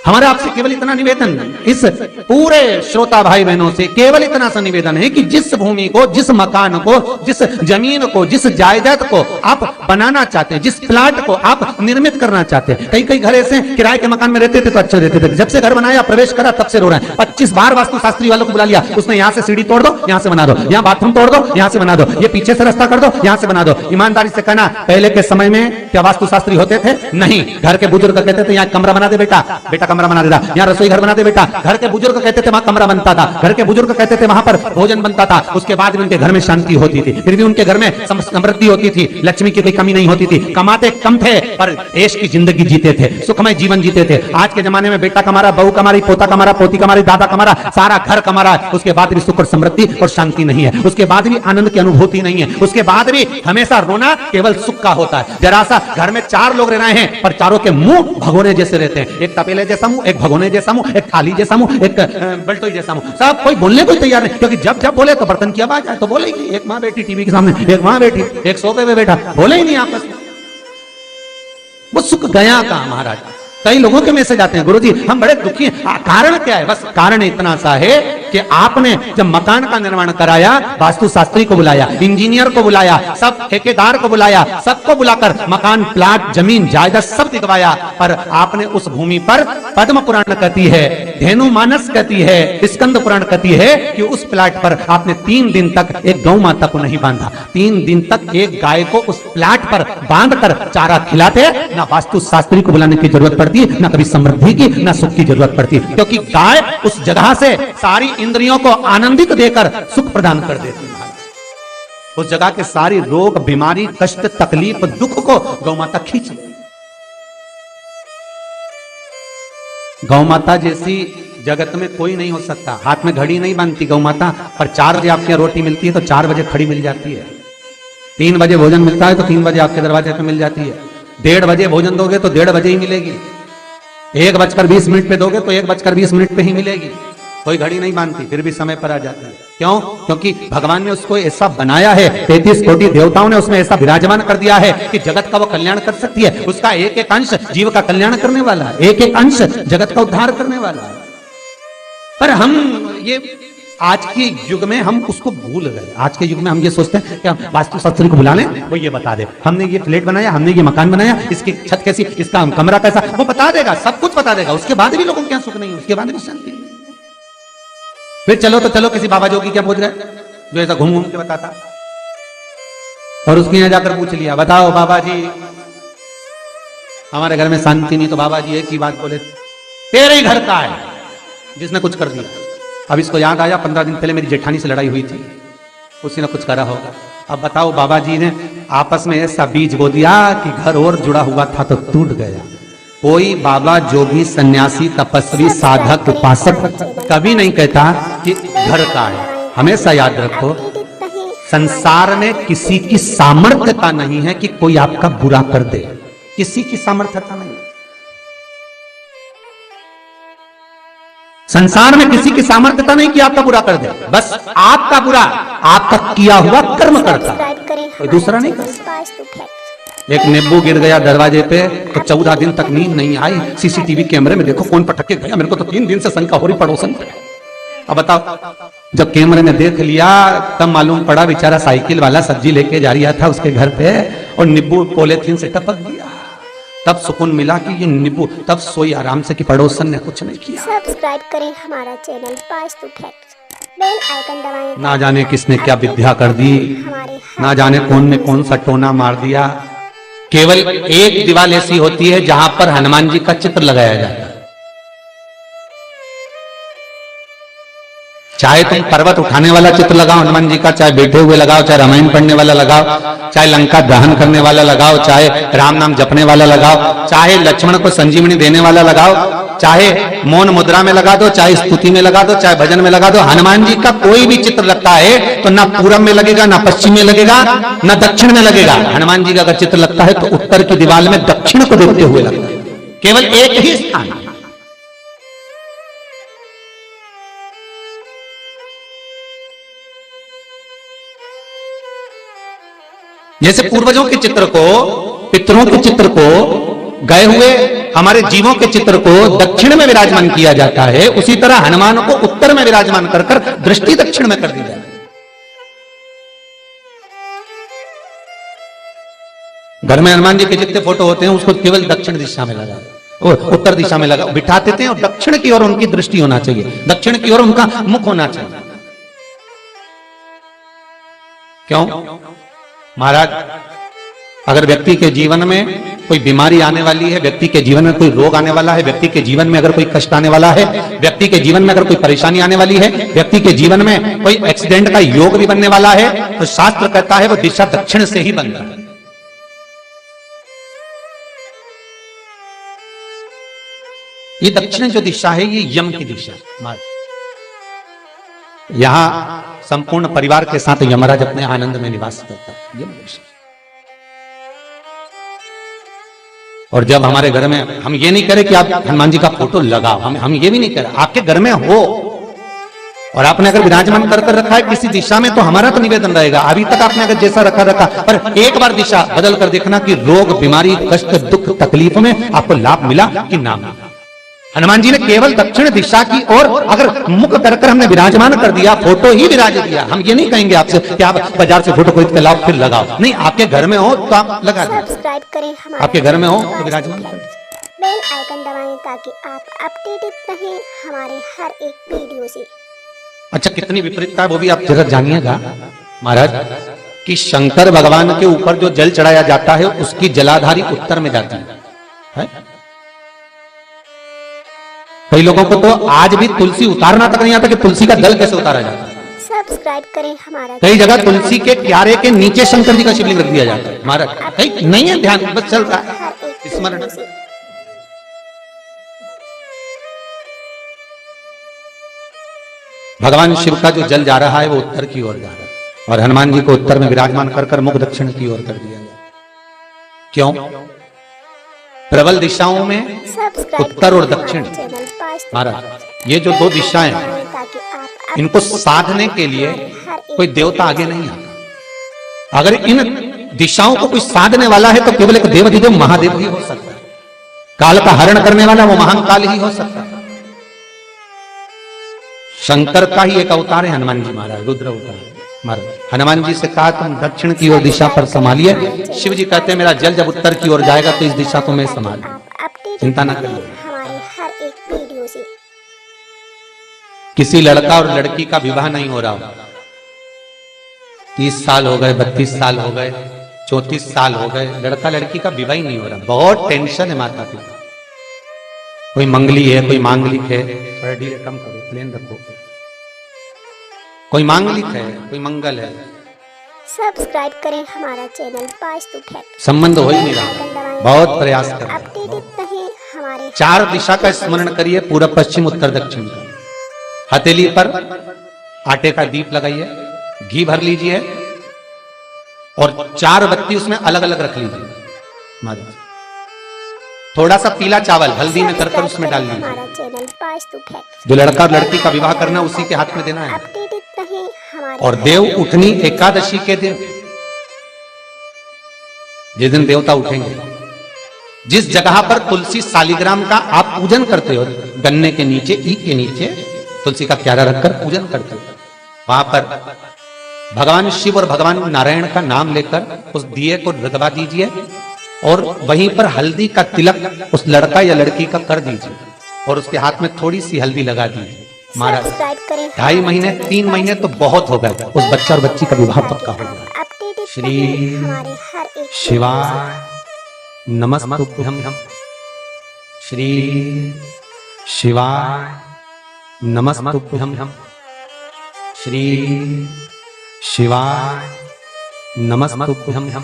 हमारा आपसे केवल इतना निवेदन, इस पूरे श्रोता भाई बहनों से केवल इतना सा निवेदन है कि जिस भूमि को, जिस मकान को, जिस जमीन को, जिस जायदाद को आप बनाना चाहते हैं, जिस प्लाट को आप निर्मित करना चाहते हैं, कई कई घर ऐसे किराए के मकान में रहते थे तो अच्छे रहते थे, जब से घर बनाया प्रवेश करा तब से रो रहे हैं। 25 बार वास्तु शास्त्री वालों को बुला लिया, उसने यहाँ से सीढ़ी तोड़ दो, यहाँ से बना दो, यहाँ बाथरूम तोड़ दो, यहाँ से बना दो, ये पीछे से रास्ता कर दो, यहाँ से बना दो। ईमानदारी से कहना, पहले के समय में क्या वास्तु शास्त्री होते थे? नहीं। घर के बुजुर्ग कहते थे यहाँ कमरा बना दे बेटा, बेटा कमरा बना देता, यहाँ रसोई घर बना दे बेटा, घर के बुजुर्ग कहते थे वहां कमरा बनता था, घर के बुजुर्ग कहते थे वहां पर भोजन बनता था, उसके बाद भी उनके घर में शांति होती थी, फिर भी उनके घर में समृद्धि होती थी, लक्ष्मी की कोई कमी नहीं होती थी, कमाते कम थे पर ऐश की जिंदगी जीते थे, सुखमय जीवन जीते थे। आज के जमाने में बेटा कमारा, बहू कमारी, पोता कमारा, पोती कमारी, दादा कमारा, सारा घर कमारा, उसके बाद भी सुख और समृद्धि और शांति नहीं है, उसके बाद भी आनंद की अनुभूति नहीं है, उसके बाद भी हमेशा रोना केवल सुख का होता है। जरा सा घर में 4 लोग रह रहे हैं पर चारों के मुंह भगोने जैसे रहते हैं, एक तपेले जैसा मुंह, एक भगोने जैसा मुंह, एक थाली जैसा मुंह, एक बल्टोई जैसा मुंह, सब कोई बोलने को तैयार नहीं, क्योंकि जब जब बोले तो बर्तन की आवाज आए तो बोलेगी। एक माँ बैठी टीवी के सामने, एक माँ बैठी, एक सोफे पे बैठा, बोले ही नहीं आपस में। वो सुख गया का महाराज। कई लोगों के मैसेज आते हैं, गुरुजी हम बड़े दुखी हैं, कारण क्या है? बस कारण इतना सा है कि आपने जब मकान का निर्माण कराया, वास्तु शास्त्री को बुलाया, इंजीनियर को बुलाया, सब ठेकेदार को बुलाया, सबको बुलाकर मकान, प्लाट, जमीन, जायदाद सब दिखवाया, पर आपने उस भूमि पर पद्म पुराण कहती है, धेनु मानस कहती है, स्कंद पुराण कहती है कि उस प्लाट पर आपने 3 दिन तक एक गौ माता को नहीं बांधा, 3 दिन तक एक गाय को उस प्लाट पर बांधकर चारा खिलाते। ना वास्तु शास्त्री को बुलाने की जरूरत पड़ती, ना कभी समृद्धि की, ना सुख की जरूरत पड़ती, क्योंकि गाय उस जगह से सारी इंद्रियों को आनंदित देकर सुख प्रदान कर देती है। उस जगह के सारी रोग, बीमारी, कष्ट, तकलीफ, दुख को गौ माता खींच ले। गौ माता जैसी जगत में कोई नहीं हो सकता। हाथ में घड़ी नहीं बांधती गौ माता, पर 4 बजे आपके रोटी मिलती है तो 4 बजे खड़ी मिल जाती है। 3 बजे भोजन मिलता है तो 3 बजे आपके दरवाजे पे मिल जाती है। 1:30 बजे भोजन दोगे तो 1:30 बजे ही मिलेगी। 1:20 पे दोगे तो 1:20 पे ही मिलेगी। कोई घड़ी नहीं बांधती, फिर भी समय पर आ जाती है। क्यों? क्योंकि भगवान ने उसको ऐसा बनाया है, 33 कोटि देवताओं ने उसमें ऐसा विराजमान कर दिया है कि जगत का वो कल्याण कर सकती है। उसका एक एक अंश जीव का कल्याण करने वाला है, एक एक अंश जगत का उद्धार करने वाला है। पर हम ये आज के युग में हम उसको भूल गए। आज के युग में हम ये सोचते हैं कि वास्तु शास्त्री को बुला लें, वो ये बता दे, हमने ये फ्लैट बनाया, हमने ये मकान बनाया, इसकी छत कैसी, इसका कमरा कैसा, वो बता देगा, सब कुछ बता देगा। उसके बाद भी लोगों को क्या सुख नहीं है, उसके बाद भी शांति नहीं। फिर चलो तो चलो किसी बाबा जोगी क्या पूछ गए जो ऐसा घूम घूम के बताता, और उसके यहाँ जाकर पूछ लिया, बताओ बाबा जी हमारे घर में शांति नहीं, तो बाबा जी एक ही बात बोले, तेरे ही घर का है जिसने कुछ कर दिया। अब इसको याद आया 15 दिन पहले मेरी जेठानी से लड़ाई हुई थी, उसी ने कुछ करा होगा। अब बताओ बाबा जी ने आपस में ऐसा बीज बो दिया कि घर और जुड़ा हुआ था तो टूट गया। कोई बाबा, जोगी, सन्यासी, तपस्वी, साधक, उपासक कभी नहीं कहता कि घर का है। हमेशा याद रखो, संसार में किसी की सामर्थ्यता नहीं है कि कोई आपका बुरा कर दे, किसी की सामर्थ्यता नहीं। संसार में किसी की सामर्थ्यता नहीं कि आपका बुरा कर दे, बस आपका बुरा आपका किया हुआ कर्म करता, कोई दूसरा नहीं करता। एक नींबू गिर गया दरवाजे पे तो 14 दिन तक नींद नहीं आई, सीसीटीवी कैमरे में देखो कौन पटक के गया, मेरे को तो 3 दिन से शंका हो रही पड़ोसन पे। अब बताओ, जब कैमरे में देख लिया तब मालूम पड़ा बेचारा साइकिल वाला सब्जी लेके जा रहा था उसके घर पे और नींबू पॉलीथीन से टपक गया। तब सुकून मिला कि ये नींबू, तब सोई आराम से कि पड़ोसन ने कुछ नहीं किया। सब्सक्राइब करें हमारा channel Vastu facts, bell icon दबाएं। ना जाने किसने क्या विद्या कर दी, ना जाने कौन ने कौन सा टोना मार दिया। केवल एक दीवार ऐसी होती है जहां पर हनुमान जी का चित्र लगाया जाता है। चाहे तुम पर्वत उठाने वाला चित्र लगाओ हनुमान जी का, चाहे बैठे हुए लगाओ, चाहे रामायण पढ़ने वाला लगाओ, चाहे लंका दहन करने वाला लगाओ, चाहे राम नाम जपने वाला लगाओ, चाहे लक्ष्मण को संजीवनी देने वाला लगाओ, चाहे मौन मुद्रा में लगा दो, चाहे स्तुति में लगा दो, चाहे भजन में लगा दो। हनुमान जी का कोई भी चित्र लगता है तो ना पूरब में लगेगा, ना पश्चिम में लगेगा, ना दक्षिण में लगेगा। हनुमान जी का अगर चित्र लगता है तो उत्तर की दीवार में दक्षिण को देखते हुए लगता है, केवल एक ही स्थान। जैसे पूर्वजों के चित्र को, पितरों के चित्र को गए हुए हमारे जीवों के चित्र को दक्षिण में विराजमान किया जाता है, उसी तरह हनुमान को उत्तर में विराजमान कर कर दृष्टि दक्षिण में कर दी जाए। घर में हनुमान जी के जितने फोटो होते हैं उसको केवल दक्षिण दिशा में लगा, उत्तर दिशा में लगा बिठा देते हैं, और दक्षिण की ओर उनकी दृष्टि होना चाहिए, दक्षिण की ओर उनका मुख होना चाहिए। क्यों महाराज? अगर व्यक्ति के जीवन में कोई बीमारी आने वाली है, व्यक्ति के जीवन में कोई रोग आने वाला है, व्यक्ति के जीवन में अगर कोई कष्ट आने वाला है, व्यक्ति के जीवन में अगर कोई परेशानी आने वाली है, व्यक्ति के जीवन में कोई एक्सीडेंट का योग भी बनने वाला है, तो शास्त्र कहता है वो दिशा दक्षिण से ही बनता है। ये दक्षिण जो दिशा है ये यम की दिशा है। यहां संपूर्ण परिवार के साथ यमराज अपने आनंद में निवास करता है, यम दिशा। और जब हमारे घर में, हम ये नहीं करें कि आप हनुमान जी का फोटो लगाओ, हम ये भी नहीं करें, आपके घर में हो और आपने अगर विराजमान कर रखा है किसी दिशा में, तो हमारा तो निवेदन रहेगा, अभी तक आपने अगर जैसा रखा पर एक बार दिशा बदल कर देखना कि रोग, बीमारी, कष्ट, दुख, तकलीफ में आपको लाभ मिला कि ना मिला। हनुमान जी ने केवल दक्षिण दिशा की ओर अगर मुख कर हमने विराजमान कर दिया, फोटो ही विराज दिया। हम ये नहीं कहेंगे आपसे कि आप बाजार से फोटो खरीद के लाओ फिर लगाओ, नहीं, आपके घर में हो तो आप लगा दें, सब्सक्राइब करें हमारे, आपके घर में हो तो विराजमान कर दें। बेल आइकन दबाएं ताकि आप अपडेटेड रहें हमारे हर एक वीडियो से। अच्छा, कितनी विपरीतता है वो भी आप जरा जानिएगा महाराज, कि शंकर भगवान के ऊपर जो जल चढ़ाया जाता है उसकी जलाधारी उत्तर में जाती है। कई लोगों को तो आज भी तुलसी उतारना तक नहीं आता कि तुलसी का दल कैसे उतारा जाता है। सब्सक्राइब करें हमारा, कई जगह तुलसी के क्यारे के नीचे शंकर जी का शिवलिंग रख दिया जाता है महाराज, नहीं है ध्यान, बस चल रहा है स्मरण। भगवान शिव का जो जल जा रहा है वो उत्तर की ओर जा रहा है, और हनुमान जी को उत्तर में विराजमान कर मुख दक्षिण की ओर कर दिया गया। क्यों? प्रबल दिशाओं में उत्तर और दक्षिण महाराज, ये जो दो दिशाएं इनको साधने के लिए कोई देवता आगे नहीं आता। अगर इन दिशाओं को कोई साधने वाला है तो केवल एक देवाधिदेव महादेव ही हो सकता है। काल का हरण करने वाला वो महाकाल ही हो सकता है। शंकर का ही एक अवतार है हनुमान जी महाराज, रुद्र अवतार महाराज। हनुमान जी से कहा तुम दक्षिण की ओर दिशा पर संभालिए, शिव जी कहते हैं मेरा जल जब उत्तर की ओर जाएगा तो इस दिशा को मैं संभाल, चिंता ना करिए। हमारे हर एक वीडियो से किसी लड़का और लड़की का विवाह नहीं हो रहा, 30 साल हो गए, 32 साल हो गए, 34 साल हो गए, लड़का लड़की का विवाह ही नहीं हो रहा, बहुत टेंशन है माता पिता। कोई मंगली है, कोई मांगलिक है, थोड़ा धीरे कम करो, प्लेन रखो, कोई मांगलिक है, कोई मंगल है, सब्सक्राइब करें हमारा चैनल वास्तु फैक्ट। संबंध हो ही नहीं रहा, बहुत प्रयास कर, अपडेटेड रहें हमारे 4 दिशा का स्मरण करिए, पूर्व पश्चिम उत्तर दक्षिण का। हथेली पर आटे का दीप लगाइए, घी भर लीजिए और 4 बत्ती उसमें अलग अलग रख लीजिए। थोड़ा सा पीला चावल हल्दी में कर उसमें डाल लीजिए। हमारा चैनल वास्तु फैक्ट, जो लड़का और लड़की का विवाह करना उसी के हाथ में देना है। अपडेटेड रहें हमारे, और देव उठनी एकादशी के दिन, जिस दिन देवता उठेंगे, जिस जगह पर तुलसी सालिग्राम का आप पूजन करते हो, गन्ने के नीचे, ईख के नीचे तुलसी का क्यारा रखकर पूजन करते हो, वहां पर भगवान शिव और भगवान नारायण का नाम लेकर उस दिए को रगवा दीजिए और वहीं पर हल्दी का तिलक उस लड़का या लड़की का कर दीजिए और उसके हाथ में थोड़ी सी हल्दी लगा दीजिए। महाराज सब्सक्राइब करें 2.5 महीने 3 महीने तो बहुत हो गए, उस बच्चा और बच्ची का विवाह पक्का हो गया। अपडेटेड श्री रहें हमारे हर एक शिवाय नमस्तुभ्यं, श्री शिवाय नमस्तुभ्यं, श्री शिवाय नमस्तुभ्यं।